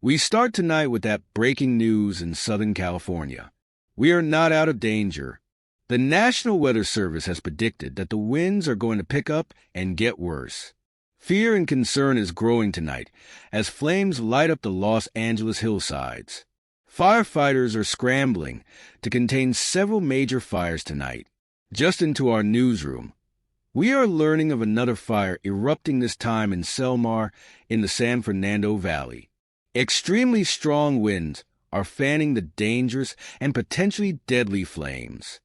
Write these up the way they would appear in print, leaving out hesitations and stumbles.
We start tonight with that breaking news in Southern California. We are not out of danger. The National Weather Service has predicted that the winds are going to pick up and get worse. Fear and concern is growing tonight as flames light up the Los Angeles hillsides. Firefighters are scrambling to contain several major fires tonight. Just into our newsroom, we are learning of another fire erupting this time in Sylmar in the San Fernando Valley. Extremely strong winds are fanning the dangerous and potentially deadly flames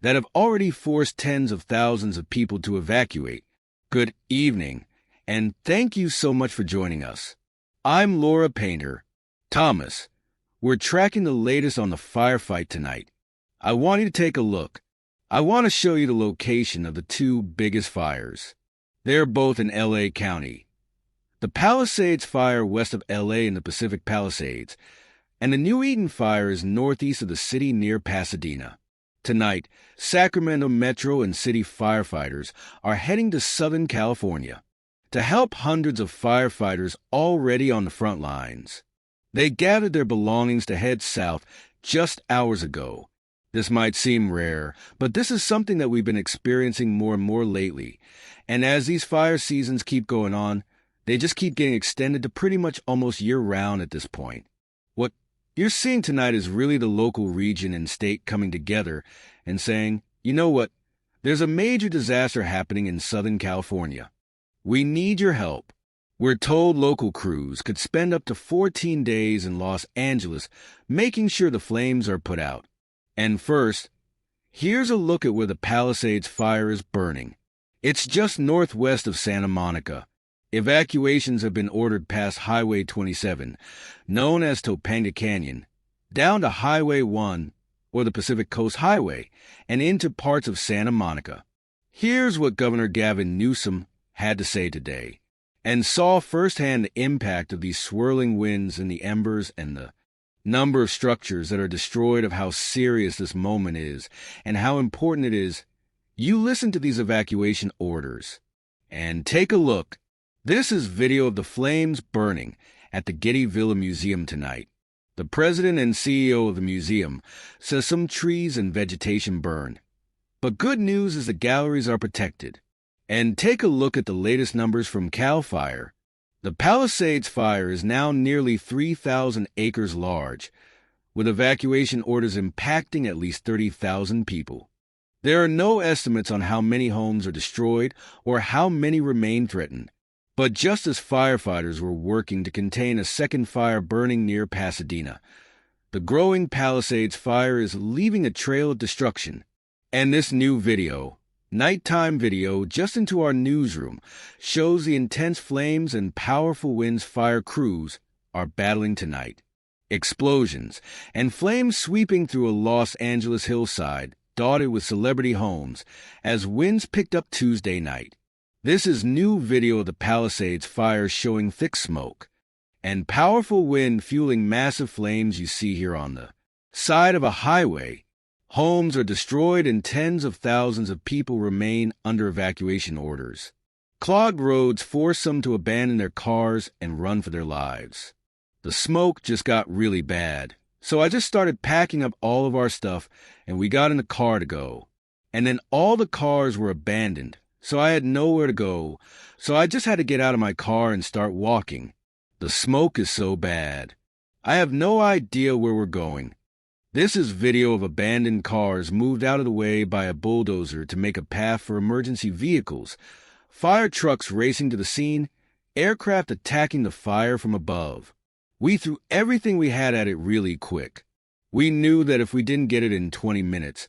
that have already forced tens of thousands of people to evacuate. Good evening, and thank you so much for joining us. I'm Laura Painter. Thomas, we're tracking the latest on the firefight tonight. I want you to take a look. I want to show you the location of the two biggest fires. They're both in L.A. County. The Palisades Fire west of L.A. in the Pacific Palisades, and the new Eaton Fire is northeast of the city near Pasadena. Tonight, Sacramento Metro and city firefighters are heading to Southern California to help hundreds of firefighters already on the front lines. They gathered their belongings to head south just hours ago. This might seem rare, but this is something that we've been experiencing more and more lately. And as these fire seasons keep going on, they just keep getting extended to pretty much almost year-round at this point. What you're seeing tonight is really the local region and state coming together and saying, you know what, there's a major disaster happening in Southern California. We need your help. We're told local crews could spend up to 14 days in Los Angeles making sure the flames are put out. And first, here's a look at where the Palisades Fire is burning. It's just northwest of Santa Monica. Evacuations have been ordered past Highway 27, known as Topanga Canyon, down to Highway 1, or the Pacific Coast Highway, and into parts of Santa Monica. Here's what Governor Gavin Newsom had to say today, and saw firsthand the impact of these swirling winds and the embers and the number of structures that are destroyed, of how serious this moment is and how important it is. You listen to these evacuation orders and take a look. This is video of the flames burning at the Getty Villa Museum tonight. The president and CEO of the museum says some trees and vegetation burned. But good news is the galleries are protected. And take a look at the latest numbers from CAL FIRE. The Palisades Fire is now nearly 3,000 acres large, with evacuation orders impacting at least 30,000 people. There are no estimates on how many homes are destroyed or how many remain threatened. But just as firefighters were working to contain a second fire burning near Pasadena, the growing Palisades Fire is leaving a trail of destruction. And this new video, nighttime video just into our newsroom, shows the intense flames and powerful winds fire crews are battling tonight. Explosions and flames sweeping through a Los Angeles hillside dotted with celebrity homes as winds picked up Tuesday night. This is new video of the Palisades Fire showing thick smoke and powerful wind fueling massive flames you see here on the side of a highway. Homes are destroyed and tens of thousands of people remain under evacuation orders. Clogged roads force some to abandon their cars and run for their lives. The smoke just got really bad, so I just started packing up all of our stuff and we got in the car to go. And then all the cars were abandoned, so I had nowhere to go, so I just had to get out of my car and start walking. The smoke is so bad. I have no idea where we're going. This is video of abandoned cars moved out of the way by a bulldozer to make a path for emergency vehicles, fire trucks racing to the scene, aircraft attacking the fire from above. We threw everything we had at it really quick. We knew that if we didn't get it in 20 minutes,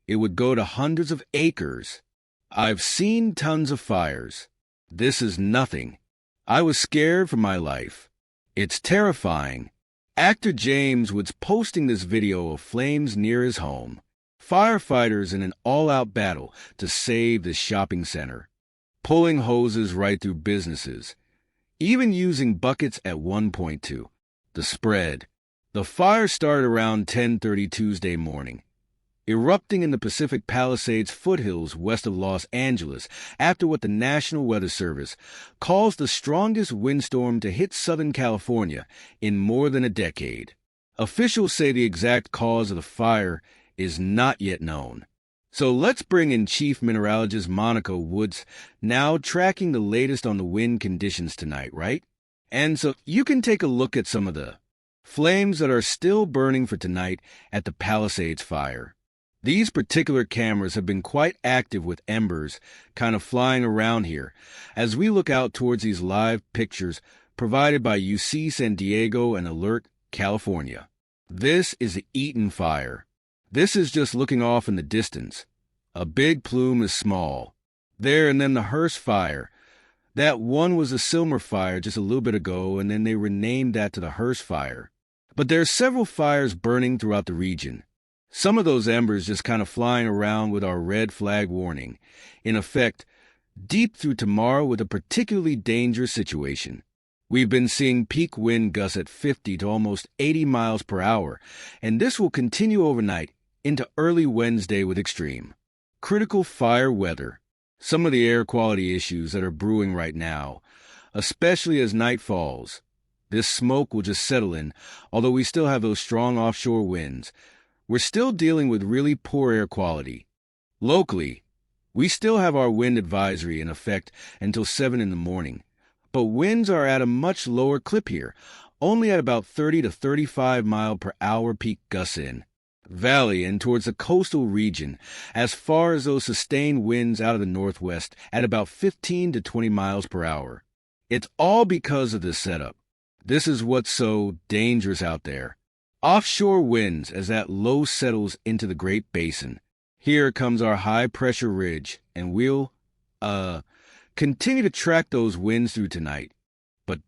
it would go to hundreds of acres. I've seen tons of fires. This is nothing. I was scared for my life. It's terrifying. Actor James was posting this video of flames near his home. Firefighters in an all-out battle to save this shopping center, pulling hoses right through businesses, even using buckets at one point to the spread. The fire started around 10:30 Tuesday morning. erupting in the Pacific Palisades foothills west of Los Angeles after what the National Weather Service calls the strongest windstorm to hit Southern California in more than a decade. Officials say the exact cause of the fire is not yet known. So let's bring in Chief Mineralogist Monica Woods, now tracking the latest on the wind conditions tonight, right? And so you can take a look at some of the flames that are still burning for tonight at the Palisades Fire. These particular cameras have been quite active with embers kind of flying around here as we look out towards these live pictures provided by UC San Diego and Alert, California. This is the Eaton Fire. This is just looking off in the distance. A big plume is small. There, and then the Hurst Fire. That one was the Sylmar Fire just a little bit ago, and then they renamed that to the Hurst Fire. But there are several fires burning throughout the region. Some of those embers just kind of flying around with our red flag warning. In effect, deep through tomorrow with a particularly dangerous situation. We've been seeing peak wind gusts at 50 to almost 80 miles per hour, and this will continue overnight into early Wednesday with extreme, critical fire weather. Some of the air quality issues that are brewing right now, especially as night falls. This smoke will just settle in, although we still have those strong offshore winds. We're still dealing with really poor air quality. Locally, we still have our wind advisory in effect until 7 in the morning. But winds are at a much lower clip here, only at about 30 to 35 mile per hour peak gusts in valley and towards the coastal region, as far as those sustained winds out of the northwest at about 15 to 20 miles per hour. It's all because of this setup. This is what's so dangerous out there. Offshore winds as that low settles into the Great Basin. Here comes our high-pressure ridge, and we'll, continue to track those winds through tonight. But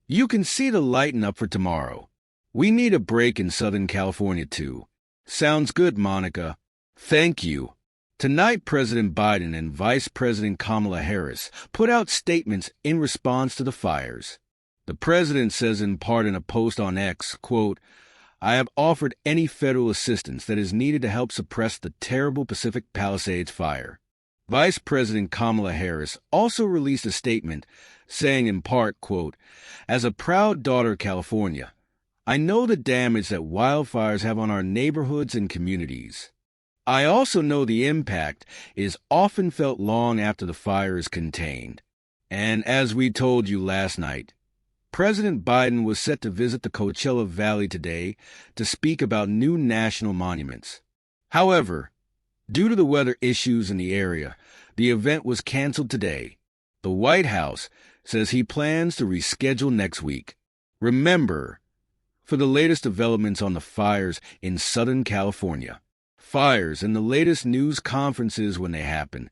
you can see the lighten up for tomorrow. We need a break in Southern California, too. Sounds good, Monica. Thank you. Tonight, President Biden and Vice President Kamala Harris put out statements in response to the fires. The president says in part in a post on X, quote, "I have offered any federal assistance that is needed to help suppress the terrible Pacific Palisades fire." Vice President Kamala Harris also released a statement saying in part, quote, "As a proud daughter of California, I know the damage that wildfires have on our neighborhoods and communities. I also know the impact is often felt long after the fire is contained. And as we told you last night, President Biden was set to visit the Coachella Valley today to speak about new national monuments. However, due to the weather issues in the area, the event was canceled today. The White House says he plans to reschedule next week. Remember, for the latest developments on the fires in Southern California, fires and the latest news conferences when they happen,